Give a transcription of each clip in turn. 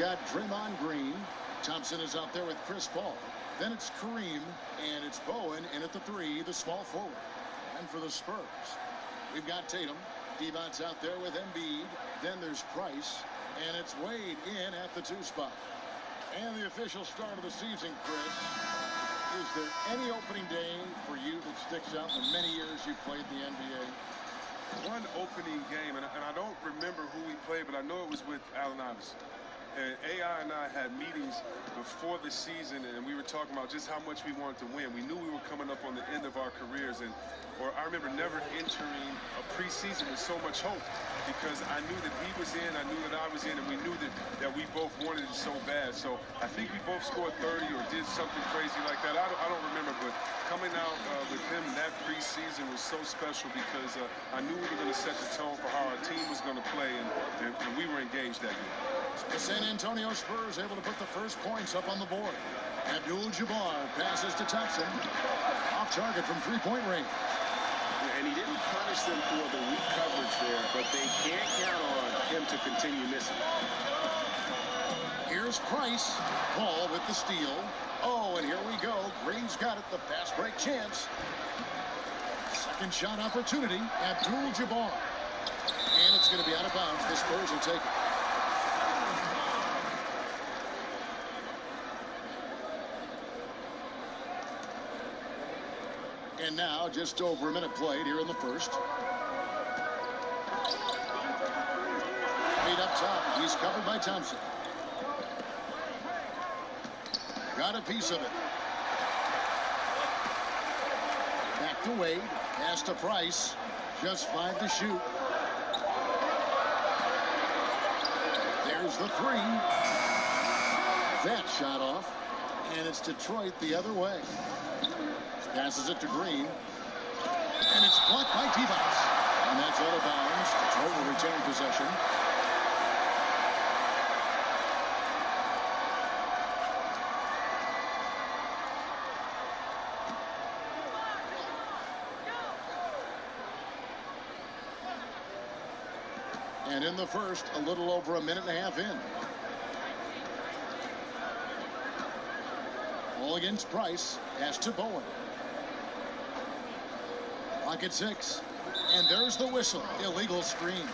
got Draymond Green. Thompson is out there with Chris Paul. Then it's Kareem, and it's Bowen in at the 3, the small forward. And for the Spurs, we've got Tatum. Devon's out there with Embiid. Then there's Price, and it's Wade in at the 2 spot. And the official start of the season, Chris. Is there any opening day for you that sticks out in the many years you've played the NBA? One opening game, and I don't remember who we played, but I know it was with Allen Iverson. And AI and I had meetings before the season, and we were talking about just how much we wanted to win. We knew we were coming up on the end of our careers, or I remember never entering a preseason with so much hope, because I knew that he was in, I knew that I was in, and we knew that we both wanted it so bad. So I think we both scored 30 or did something crazy like that. I don't remember, but coming out with him that preseason was so special, because I knew we were going to set the tone for how our team was going to play, and we were engaged that year. The San Antonio Spurs able to put the first points up on the board. Abdul-Jabbar passes to Thompson. Off target from three-point range. And he didn't punish them for the weak coverage there, but they can't count on him to continue missing. Here's Price. Paul with the steal. Oh, and here we go. Green's got it. The fast break chance. Second shot opportunity. Abdul-Jabbar. And it's going to be out of bounds. The Spurs will take it. And now, just over a minute played here in the first. Wade up top. He's covered by Thompson. Got a piece of it. Back to Wade. Pass to Price. Just 5 to shoot. There's the 3. That shot off. And it's Detroit the other way. Passes it to Green. And it's blocked by Devon's. And that's out of bounds. Detroit will retain possession. And in the first, a little over a minute and a half in. All against Price. Pass to Bowen. Clock at 6. And there's the whistle. Illegal screen.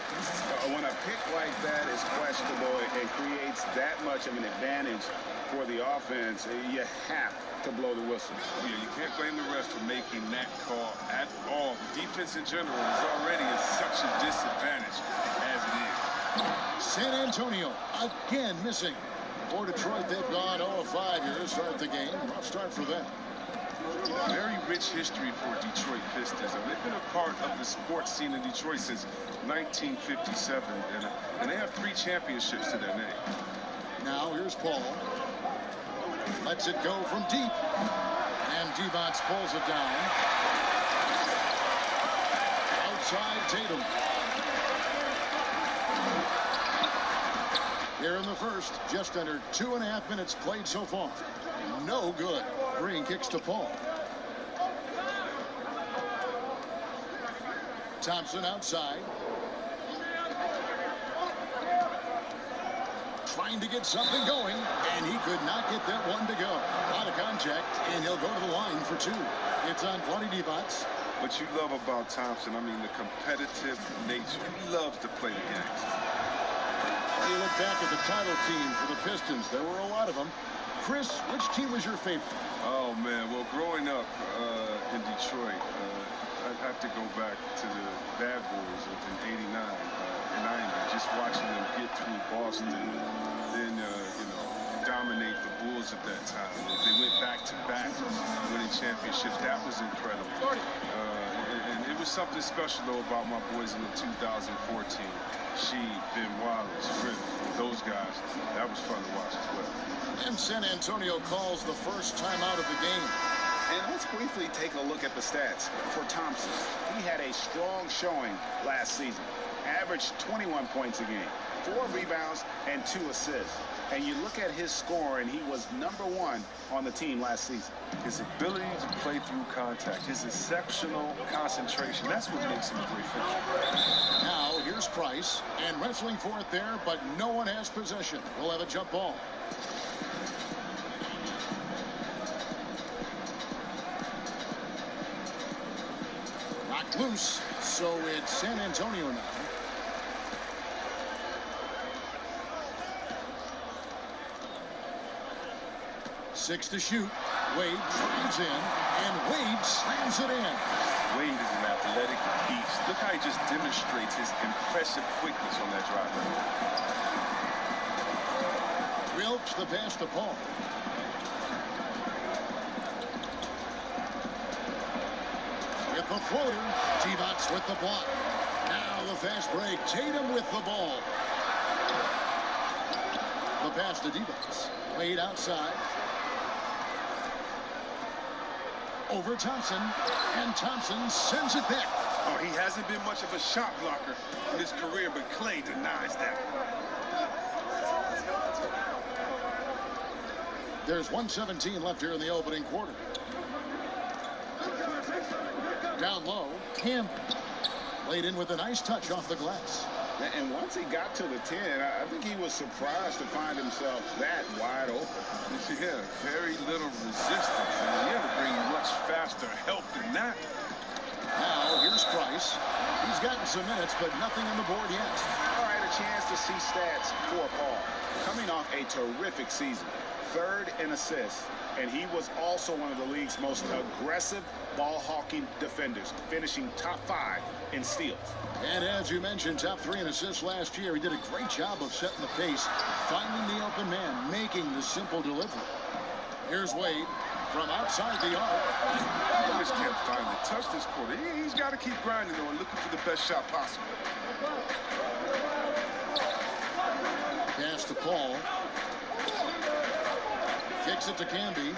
When a pick like that is questionable and creates that much of an advantage for the offense, you have to blow the whistle. Yeah, you can't blame the ref for making that call at all. The defense in general is already at such a disadvantage as it is. San Antonio again missing. For Detroit, they've gone 0-5 here to start the game. Rough start for them. Very rich history for Detroit Pistons. They've been a part of the sports scene in Detroit since 1957, and they have 3 championships to their name. Now here's Paul. Lets it go from deep. And Devon's pulls it down. Outside Tatum. Here in the first, just under 2.5 minutes played so far. No good. Green kicks to Paul. Thompson outside. Trying to get something going, and he could not get that one to go. Out of contact, and he'll go to the line for 2. It's on Vlade Divac. What you love about Thompson, I mean, the competitive nature. He loves to play the games. You look back at the title team for the Pistons. There were a lot of them. Chris, which team was your favorite? Oh, man. Well, growing up in Detroit, I'd have to go back to the Bad Boys in 89 and 90, just watching them get through Boston, then, dominate the Bulls at that time. They went back-to-back winning championships. That was incredible. And it was something special, though, about my boys in the 2014. She, Ben Wallace, Fripp, those guys. That was fun to watch as well. And San Antonio calls the first time out of the game. And let's briefly take a look at the stats for Thompson. He had a strong showing last season. Averaged 21 points a game. 4 rebounds and 2 assists. And you look at his score, and he was #1 on the team last season. His ability to play through contact, his exceptional concentration, that's what makes him a great finisher. Now here's Price, and wrestling for it there, but no one has possession. We'll have a jump ball. Knocked loose, so it's San Antonio now. 6 to shoot. Wade drives in, and Wade slams it in. Wade is an athletic beast. Look how he just demonstrates his impressive quickness on that drive. Wilkes the pass to Paul. With the floater, T-Bots with the block. Now the fast break. Tatum with the ball. The pass to T-Bots. Wade outside. Over Thompson, and Thompson sends it back. Oh, he hasn't been much of a shot blocker in his career, but Clay denies that. There's 1:17 left here in the opening quarter. Down low, Campbell laid in with a nice touch off the glass. And once he got to the 10, I think he was surprised to find himself that wide open. You see here, very little resistance. And you have to bring much faster help than that. Now, here's Price. He's gotten some minutes, but nothing on the board yet. All right, a chance to see stats for Paul. Coming off a terrific season, 3rd in assists, and he was also one of the league's most aggressive ball-hawking defenders, finishing top 5 in steals. And as you mentioned, top 3 in assists last year. He did a great job of setting the pace, finding the open man, making the simple delivery. Here's Wade from outside the arc. He just can't find the touch this quarter. He's got to keep grinding, though, and looking for the best shot possible. Pass to Paul. Kicks it to Camby.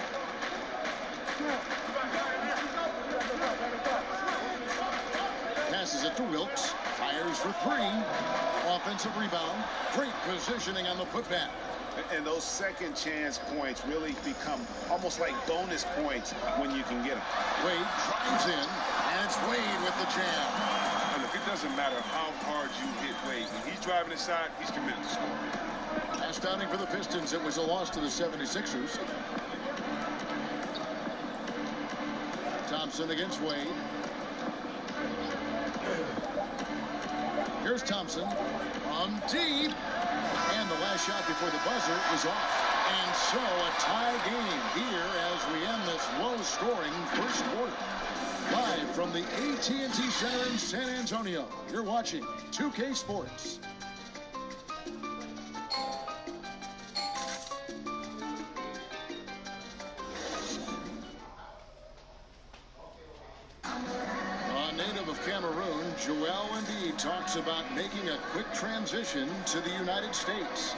Passes it to Wilkes. Fires for 3. Offensive rebound. Great positioning on the putback. And those second chance points really become almost like bonus points when you can get them. Wade drives in, and it's Wade with the jam. And look, it doesn't matter how hard you hit Wade. When he's driving inside, he's committed to score. Last outing for the Pistons, it was a loss to the 76ers. Thompson against Wade. Here's Thompson from deep. And the last shot before the buzzer is off. And so a tie game here as we end this low-scoring first quarter. Live from the AT&T Center in San Antonio, you're watching 2K Sports. Cameroon, Joel Embiid talks about making a quick transition to the United States.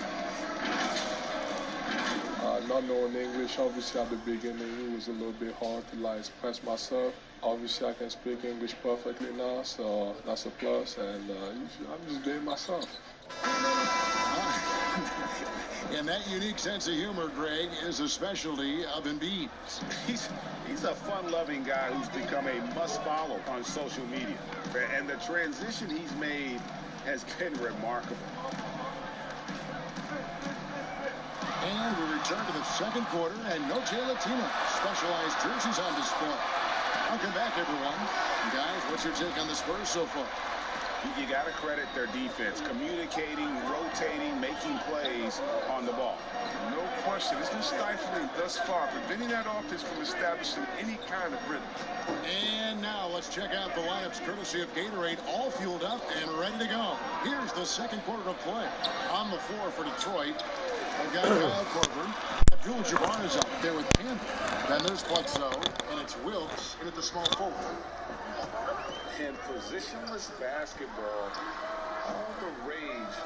Not knowing English, obviously at the beginning it was a little bit hard to express myself. Obviously I can speak English perfectly now, so that's a plus, and I'm just being myself. And that unique sense of humor, Greg, is a specialty of Embiid's. He's a fun-loving guy who's become a must-follow on social media. And the transition he's made has been remarkable. And we return to the second quarter, and no Jay Latino. Specialized jerseys on display. Welcome back, everyone. Guys, what's your take on the Spurs so far? You got to credit their defense, communicating, rotating, making plays on the ball. No question. It's been stifling thus far, preventing that offense from establishing any kind of rhythm. And now let's check out the lineups courtesy of Gatorade, all fueled up and ready to go. Here's the second quarter of play. On the floor for Detroit, they've got Kyle Korver. Abdul-Jabbar is up there with Campbell. Then there's Bledsoe, and it's Wilkes in at the small forward. And positionless basketball, all the rage,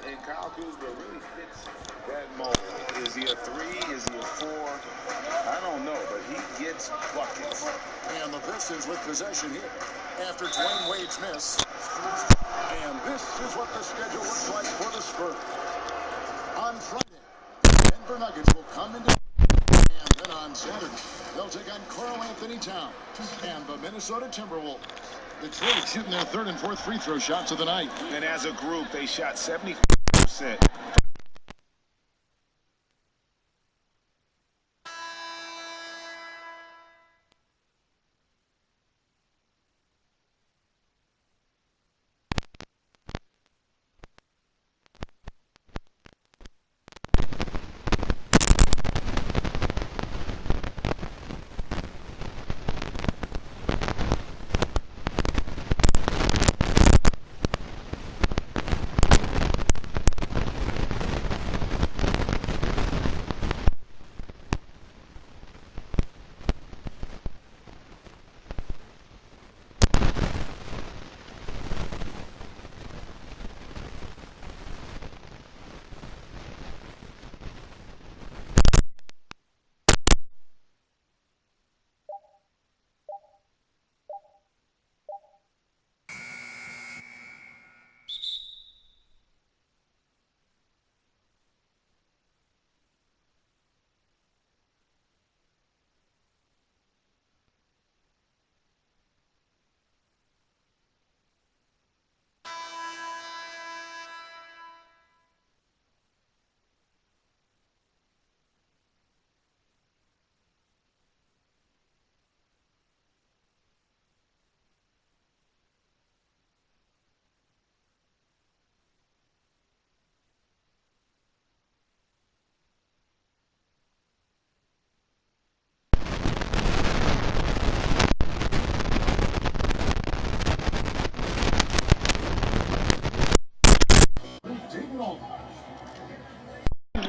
and Kyle Kuzma really fits that mold. Is he a 3? Is he a 4? I don't know, but he gets buckets. And the Pistons with possession here. After Dwayne Wade's miss, and And this is what the schedule looks like for the Spurs. On Friday, the Denver Nuggets will come into, and then on Saturday, they'll take on Karl Anthony Towns and the Minnesota Timberwolves. Detroit shooting their third and fourth free throw shots of the night. And as a group, they shot 70%.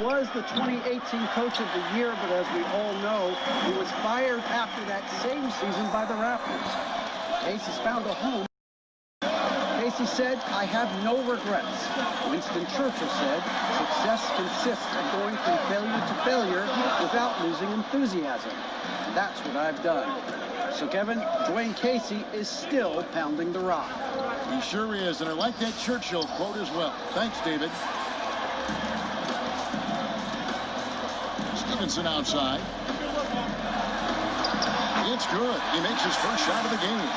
Was the 2018 Coach of the Year, but as we all know, he was fired after that same season by the Raptors. Casey's found a home. Casey said, "I have no regrets." Winston Churchill said, "Success consists of going from failure to failure without losing enthusiasm. And that's what I've done." So, Kevin, Dwayne Casey is still pounding the rock. He sure is, and I like that Churchill quote as well. Thanks, David. Stevenson outside. It's good. He makes his first shot of the game.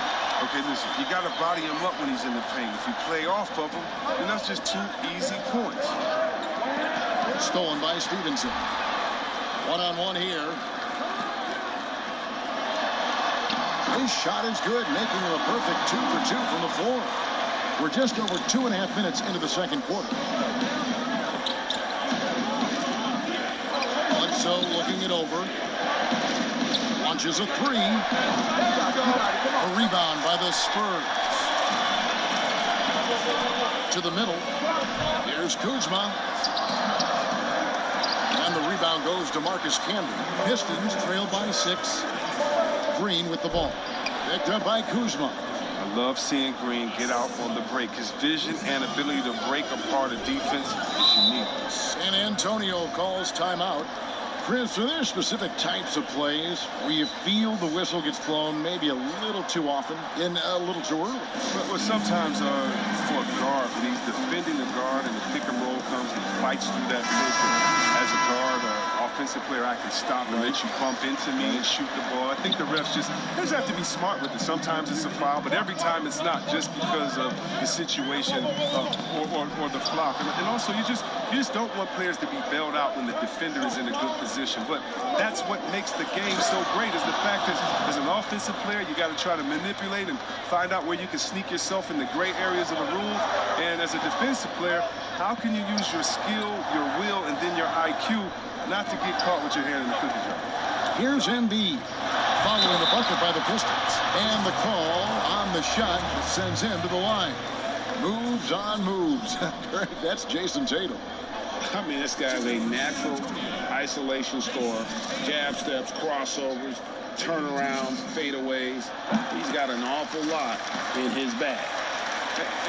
Okay, listen, you got to body him up when he's in the paint. If you play off of him, then that's just 2 easy points. Stolen by Stevenson. One-on-one here. His shot is good, making him a perfect 2 for 2 from the floor. We're just over 2.5 minutes into the second quarter. Bledsoe looking it over. Launches a 3. A rebound by the Spurs. To the middle. Here's Kuzma. And the rebound goes to Marcus Camden. Pistons trail by 6. Green with the ball. Picked up by Kuzma. I love seeing Green get out on the break. His vision and ability to break apart a defense is unique. San Antonio calls timeout. Chris, are there specific types of plays where you feel the whistle gets blown maybe a little too often and a little too early? Well, sometimes for a guard, when he's defending the guard and the pick and roll comes and fights through that pick, as a guard or offensive player, I can stop and let you bump into me and shoot the ball. I think the refs just have to be smart with it. Sometimes it's a foul, but every time it's not, just because of the situation or the flop. And also, you just don't want players to be bailed out when the defender is in a good position. But that's what makes the game so great, is the fact that as an offensive player, you got to try to manipulate and find out where you can sneak yourself in the gray areas of the rules. And as a defensive player, how can you use your skill, your will, and then your IQ not to get caught with your hand in the cookie jar? Here's Embiid following the bucket by the Pistons. And the call on the shot sends him to the line. Moves on moves. That's Jason Tatum. I mean, this guy's a natural isolation scorer. Jab steps, crossovers, turnarounds, fadeaways. He's got an awful lot in his bag.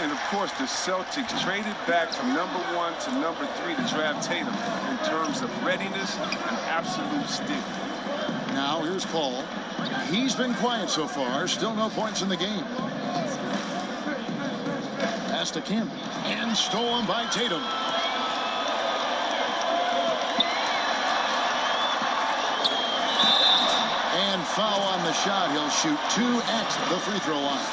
And, of course, the Celtics traded back from number 1 to number 3 to draft Tatum in terms of readiness and absolute steal. Now, here's Paul. He's been quiet so far. Still no points in the game. Pass to Kim. And stolen by Tatum. And foul on the shot. He'll shoot 2 at the free throw line.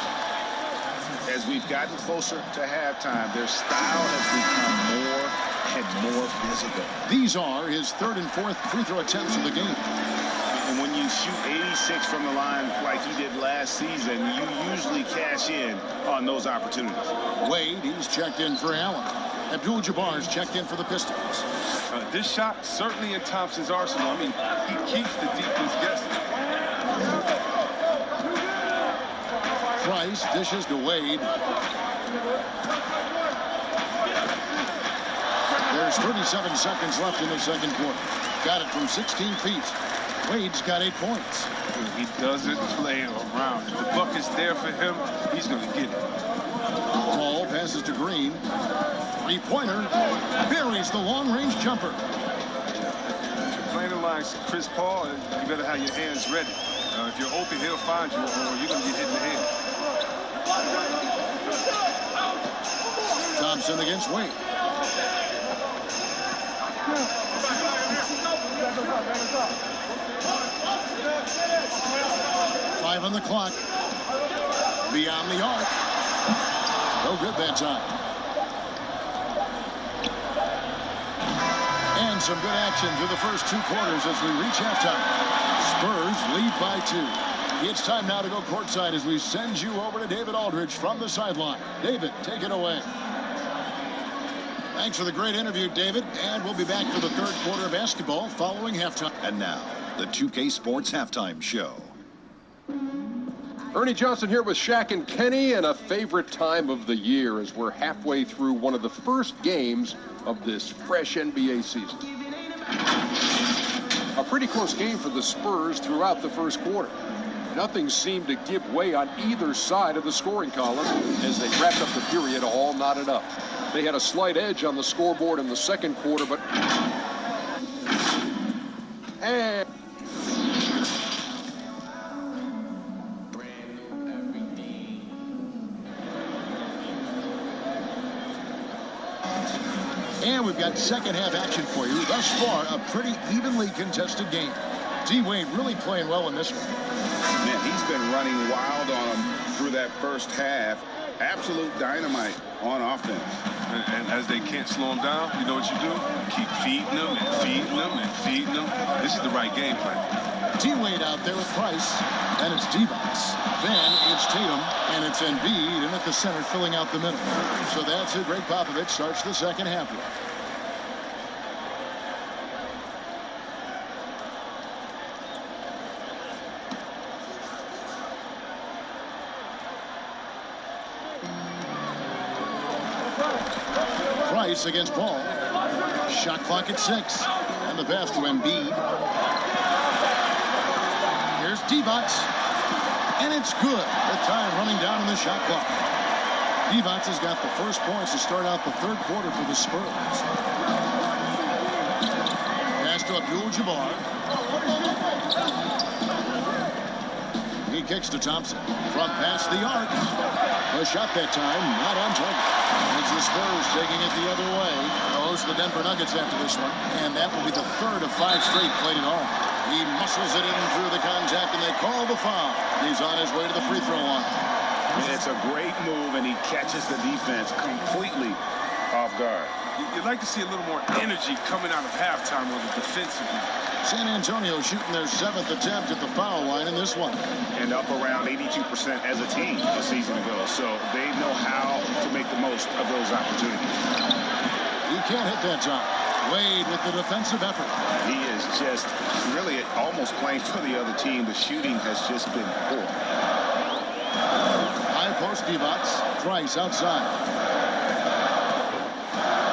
As we've gotten closer to halftime, their style has become more and more physical. These are his 3rd and 4th free throw attempts of the game. And when you shoot 86 from the line like he did last season, you usually cash in on those opportunities. Wade, he's checked in for Allen. Abdul-Jabbar's checked in for the Pistons. This shot certainly in Thompson's arsenal. I mean, he keeps the defense guessing. Price dishes to Wade. There's 37 seconds left in the second quarter. Got it from 16 feet. Wade's got 8 points. He doesn't play around. If the buck is there for him, he's going to get it. Ball passes to Green. 3-pointer. Buries the long-range jumper. Playing the line, Chris Paul, you better have your hands ready. If you're open, he'll find you, or you're going to get hit in the head. Thompson against Wade. Five on the clock. Beyond the arc. No good that time. And some good action through the first 2 quarters as we reach halftime. Spurs lead by 2. It's time now to go courtside as we send you over to David Aldridge from the sideline. David, take it away. Thanks for the great interview, David. And we'll be back for the 3rd quarter of basketball following halftime. And now, the 2K Sports Halftime Show. Ernie Johnson here with Shaq and Kenny, and a favorite time of the year as we're halfway through one of the first games of this fresh NBA season. A pretty close game for the Spurs throughout the first quarter. Nothing seemed to give way on either side of the scoring column as they wrapped up the period all knotted up. They had a slight edge on the scoreboard in the second quarter, but... And we've got second half action for you. Thus far, a pretty evenly contested game. D-Wade really playing well in this one. Man, he's been running wild on him through that first half. Absolute dynamite on offense. And as they can't slow him down, you know what you do? Keep feeding them and feeding them and feeding them. This is the right game plan. D-Wade out there with Price. And it's D-Box. Then it's Tatum. And it's Embiid in at the center filling out the middle. So that's it. Greg Popovich starts the second half here. Price against Paul. Shot clock at 6. And the pass to Embiid. Here's D-Box. And it's good. The time running down in the shot clock. D-Box has got the first points to start out the 3rd quarter for the Spurs. Pass to Abdul-Jabbar. He kicks to Thompson. From past the arc. A shot that time, not on target. It's the Spurs taking it the other way. They'll host the Denver Nuggets after this one. And that will be the 3rd of 5 straight played at home. He muscles it in through the contact, and they call the foul. He's on his way to the free throw line. It's a great move, and he catches the defense completely off guard. You'd like to see a little more energy coming out of halftime on the defensive end. San Antonio shooting their 7th attempt at the foul line in this one. And up around 82% as a team a season ago. So they know how to make the most of those opportunities. He can't hit that time. Wade with the defensive effort. He is just really almost playing for the other team. The shooting has just been poor. High post D-Box. Price outside.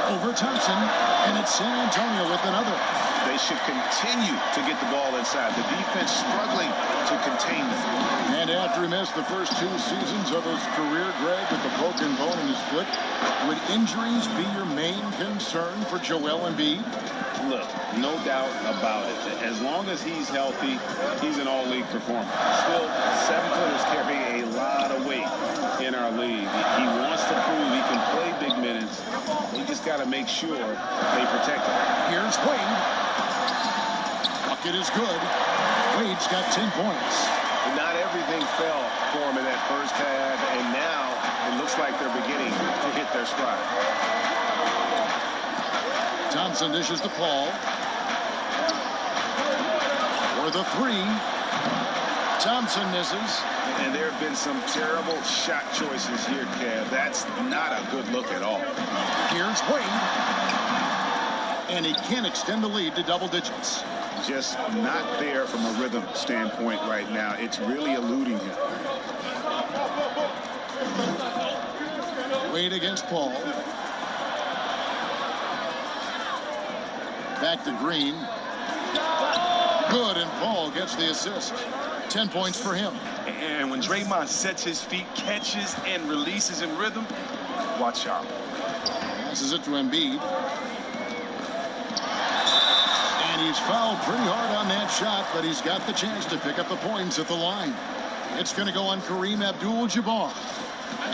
Over Thompson. And it's San Antonio with another. They should continue to get the ball inside. The defense struggling to contain them. And after he missed the first 2 seasons of his career, Greg, with the broken bone in his foot, would injuries be your main concern for Joel Embiid? Look, no doubt about it. As long as he's healthy, he's an all-league performer. Still, 7-footers carry a lot of weight in our league. He wants to prove he can play big minutes. He just got to make sure they protect him. Here's Wade. Bucket is good. Wade's got 10 points. Not everything fell for him in that first half, and now it looks like they're beginning to hit their stride. Thompson dishes to Paul. For the 3. Thompson misses. And there have been some terrible shot choices here, Kev. That's not a good look at all. Here's Wade. And he can't extend the lead to double digits. Just not there from a rhythm standpoint right now. It's really eluding him. Wade against Paul. Back to Green. Good, and Paul gets the assist. 10 points for him. And when Draymond sets his feet, catches, and releases in rhythm, watch out. Passes it to Embiid. And he's fouled pretty hard on that shot, but he's got the chance to pick up the points at the line. It's going to go on Kareem Abdul-Jabbar.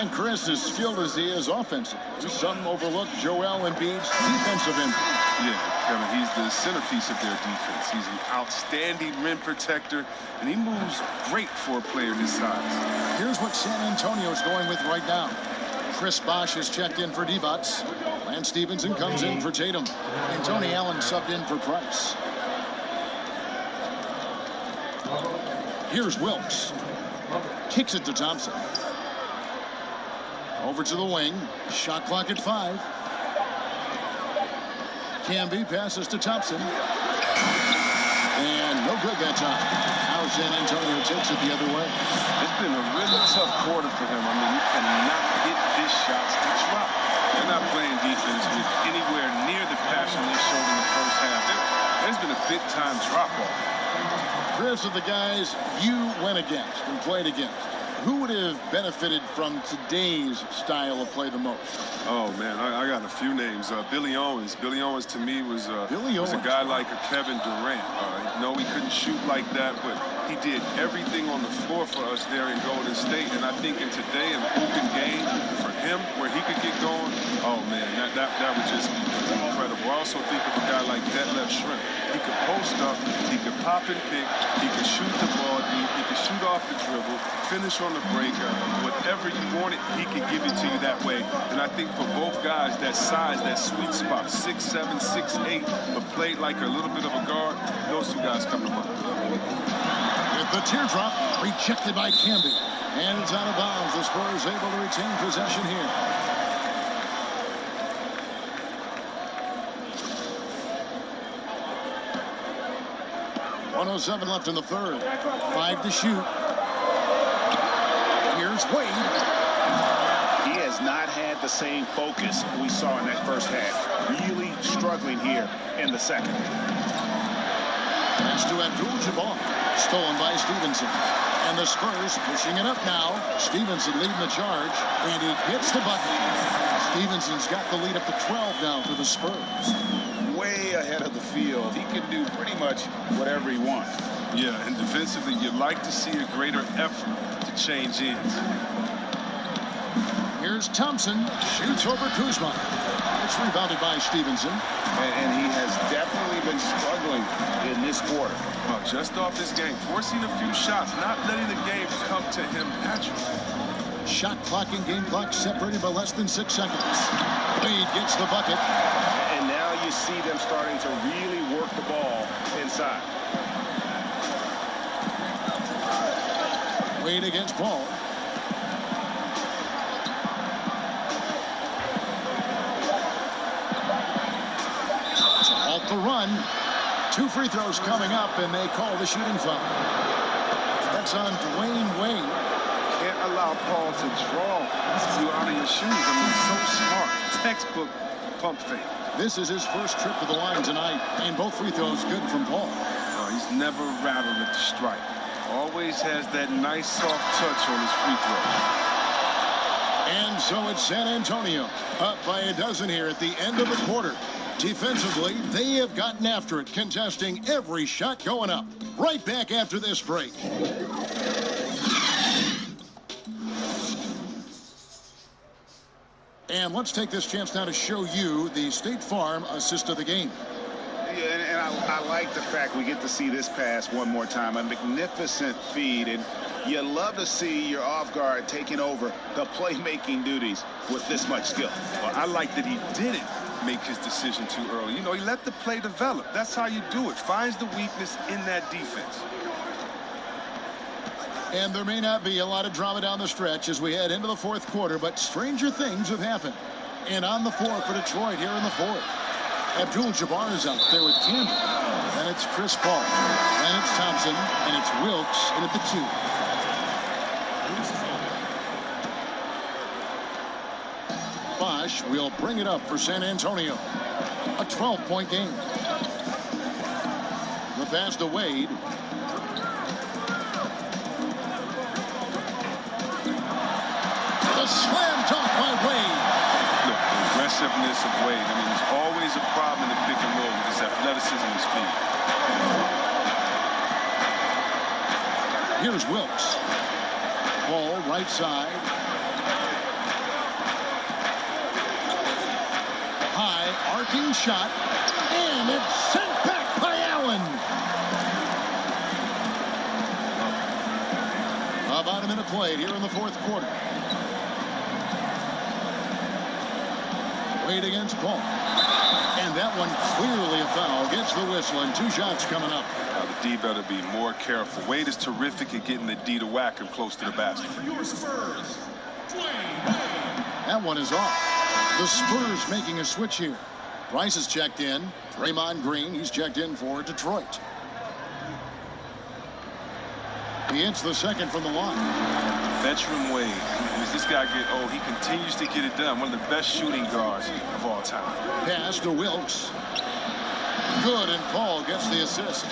And Chris, as skilled as he is offensively, some overlook Joel Embiid's defensive impact. Yeah, Kevin, he's the centerpiece of their defense. He's an outstanding rim protector, and he moves great for a player this size. Here's what San Antonio's going with right now. Chris Bosh has checked in for D-Buts. Lance Stevenson comes in for Tatum. And Tony Allen subbed in for Price. Here's Wilkes. Kicks it to Thompson. Over to the wing. Shot clock at 5. Camby passes to Thompson. And no good that time. Now San Antonio takes it the other way. It's been a really tough quarter for him. I mean, you cannot get his shots to drop. They're not playing defense with anywhere near the passion they showed in the first half. There's been a big-time drop-off. Chris, of the guys you went against and played against, who would have benefited from today's style of play the most? Oh, man, I got a few names. Billy Owens. Billy Owens, to me, was a guy like a Kevin Durant. No, he couldn't shoot like that, but he did everything on the floor for us there in Golden State. And I think in today, an open game for him where he could get going, oh, man, that would just be incredible. I also think of a guy like Detlef Schrempf. He could post up, he could pop and pick, he could shoot the ball deep, he could shoot off the dribble, finish on the break, whatever you wanted, he could give it to you that way. And I think for both guys, that size, that sweet spot, 6'7", 6'8", but played like a little bit of a guard, those two guys come to mind. With the teardrop, rejected by Camby. And it's out of bounds. The Spurs able to retain possession here. .107 left in the third. 5 to shoot. Here's Wade. He has not had the same focus we saw in that first half. Really struggling here in the second. Pass to Abdul-Jabbar. Stolen by Stevenson. And the Spurs pushing it up now. Stevenson leading the charge. And he hits the bucket. Stevenson's got the lead up to 12 now for the Spurs. Way ahead of the field. He can do pretty much whatever he wants. Yeah, and defensively, you'd like to see a greater effort to change ends. Here's Thompson. Shoots over Kuzma. It's rebounded by Stevenson. And he has definitely been struggling in this quarter. Well, just off this game, forcing a few shots, not letting the game come to him naturally. Shot clock and game clock separated by less than 6 seconds. Wade gets the bucket. And now you see them starting to really work the ball inside. Wade against Paul. To halt the run. 2 free throws coming up, and they call the shooting foul. That's on Dwayne Wade. Can't allow Paul to draw you out of your shoes. I mean, so smart. Textbook pump fake. This is his first trip to the line tonight, and both free throws good from Paul. He's never rattled at the strike. Always has that nice soft touch on his free throw. And so it's San Antonio up by a dozen here at the end of the quarter. Defensively, they have gotten after it, contesting every shot going up. Right back after this break. And let's take this chance now to show you the State Farm assist of the game. Yeah, and I like the fact we get to see this pass one more time. A magnificent feed, and you love to see your off guard taking over the playmaking duties with this much skill. Well, I like that he didn't make his decision too early. You know, he let the play develop. That's how you do it. Finds the weakness in that defense. And there may not be a lot of drama down the stretch as we head into the fourth quarter, but stranger things have happened. And on the floor for Detroit here in the fourth, Abdul-Jabbar is out there with Campbell. Then it's Chris Paul. Then it's Thompson. And it's Wilkes in at the 2. Bosch will bring it up for San Antonio. A 12-point game. The pass to Wade. The slam dunk by Wade. Look, the aggressiveness of Wade. I mean, there's always a problem in the pick and roll with his athleticism and speed. Here's Wilkes. Ball right side. High arcing shot. And it's sent back by Allen. About a minute played here in the fourth quarter. Wade against Paul. And that one clearly a foul. Gets the whistle and 2 shots coming up. The D better be more careful. Wade is terrific at getting the D to whack him close to the basket. That one is off. The Spurs making a switch here. Rice is checked in. Draymond Green, he's checked in for Detroit. He hits the second from the line. Veteran Wade. As this guy get old, he continues to get it done. One of the best shooting guards of all time. Pass to Wilkes. Good, and Paul gets the assist.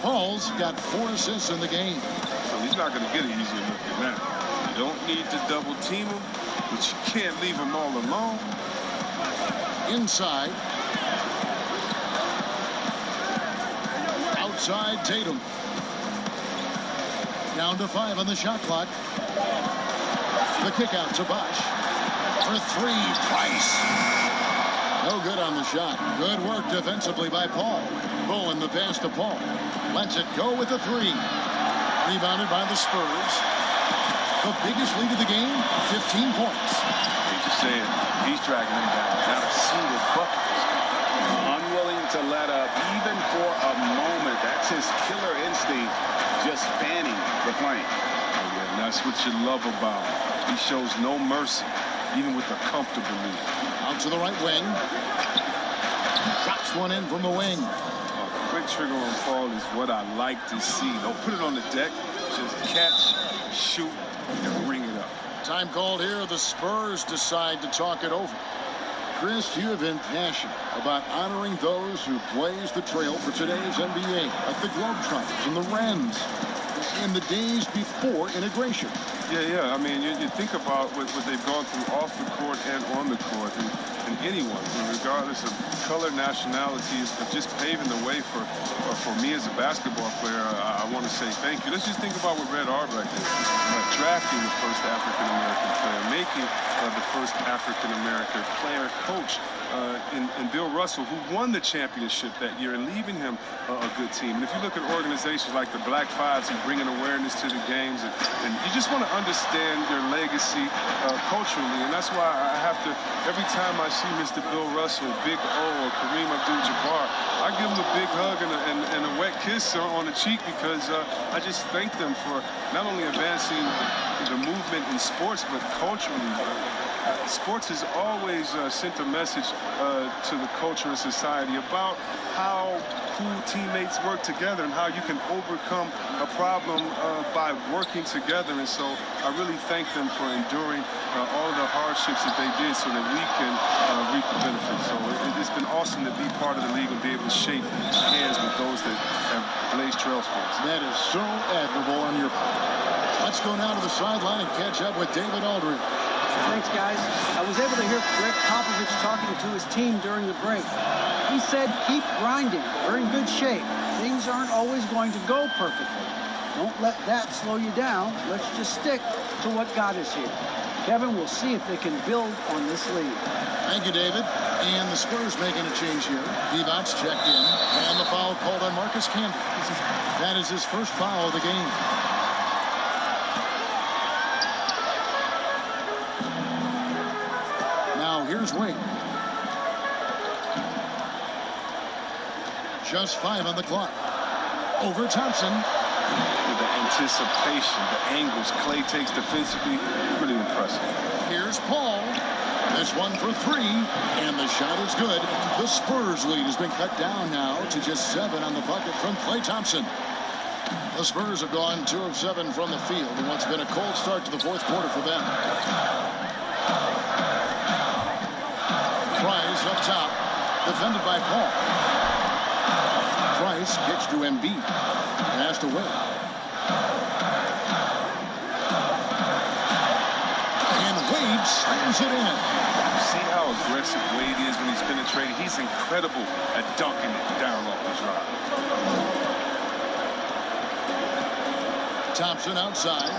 Paul's got 4 assists in the game. So he's not going to get an easier look than that. You don't need to double team him, but you can't leave him all alone. Inside. Outside Tatum. Down to 5 on the shot clock. The kick out to Bosch. For 3, Price. No good on the shot. Good work defensively by Paul. Bowen the pass to Paul. Lets it go with the 3. Rebounded by the Spurs. The biggest lead of the game, 15 points. He's just saying, he's dragging them down. Not a single bucket. Unwilling to let up even for a moment. That's his killer instinct, just fanning the plane. Yeah, and that's what you love about him. He shows no mercy, even with a comfortable lead. Out to the right wing. Drops one in from the wing. The quick trigger on Paul is what I like to see. Don't put it on the deck. Just catch, shoot, and bring it up. Time called here. The Spurs decide to talk it over. Chris, you have been passionate about honoring those who blazed the trail for today's NBA, like the Globetrotters and the Wrens, in the days before integration. Yeah. I mean, you think about what they've gone through off the court and on the court, and anyone, regardless of color, nationalities, but just paving the way for me as a basketball player. I want to say thank you. Let's just think about what Red Auerbach did. Drafting the first African-American player, making the first African-American player coach in Bill Russell, who won the championship that year, and leaving him a good team. And if you look at organizations like the Black Fives and bringing awareness to the games, and you just want to understand their legacy culturally, and that's why I have to, every time I see Mr. Bill Russell, Big O, or Kareem Abdul-Jabbar, I give them a big hug and a wet kiss on the cheek, because I just thank them for not only advancing the movement in sports, but culturally Sports has always sent a message to the culture and society about how cool teammates work together and how you can overcome a problem by working together. And so I really thank them for enduring all of the hardships that they did so that we can reap the benefits. So it's been awesome to be part of the league and be able to shake hands with those that have blazed trails for us. That is so admirable on your part. Let's go now to the sideline and catch up with David Aldridge. Thanks, guys. I was able to hear Greg Popovich talking to his team during the break. He said, keep grinding. We're in good shape. Things aren't always going to go perfectly. Don't let that slow you down. Let's just stick to what got us here. Kevin, we'll see if they can build on this lead. Thank you, David. And the Spurs making a change here. Divac checked in, and the foul called on Marcus Camby. That is his first foul of the game. Now here's Wade. Just 5 on the clock. Over Thompson. With the anticipation, the angles Clay takes defensively, really impressive. Here's Paul. This one for 3, and the shot is good. The Spurs lead has been cut down now to just 7 on the bucket from Klay Thompson. The Spurs have gone 2 of 7 from the field in what's been a cold start to the fourth quarter for them. Price up top, defended by Paul. Price kicks to Embiid. Passed away. And Wade slams it in. See how aggressive Wade is when he's penetrating? He's incredible at dunking it down off the drop. Thompson outside.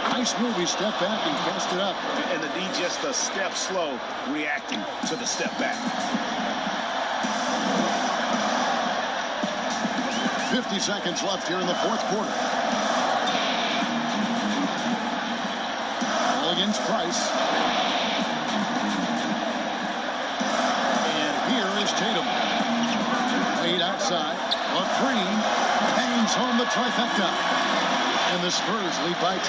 Nice move. He stepped back and cast it up. And the D just a step slow reacting to the step back. 50 seconds left here in the fourth quarter. Ball against Price. And here is Tatum. Wade outside. A 3. Hangs home the trifecta. And the Spurs lead by 10.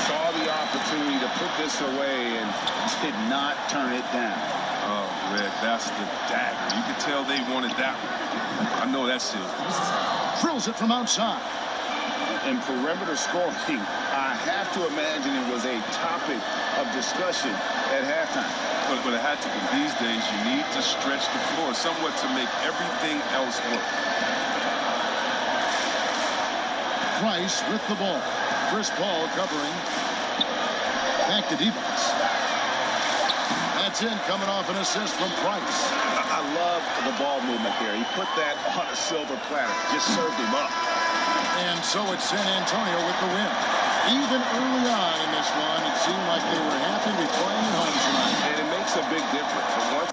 Saw the opportunity to put this away and did not turn it down. Oh, Red, that's the dagger. You could tell they wanted that one. I know that's it. Drills it from outside. And perimeter scoring, I have to imagine it was a topic of discussion at halftime. But it had to be. These days, you need to stretch the floor somewhat to make everything else work. Price with the ball. Chris Paul covering. Back to Divac. That's in, coming off an assist from Price. I love the ball movement there. He put that on a silver platter. Just served him up. And so it's San Antonio with the win. Even early on in this one, it seemed like they were happy to be playing at home tonight. And it makes a big difference.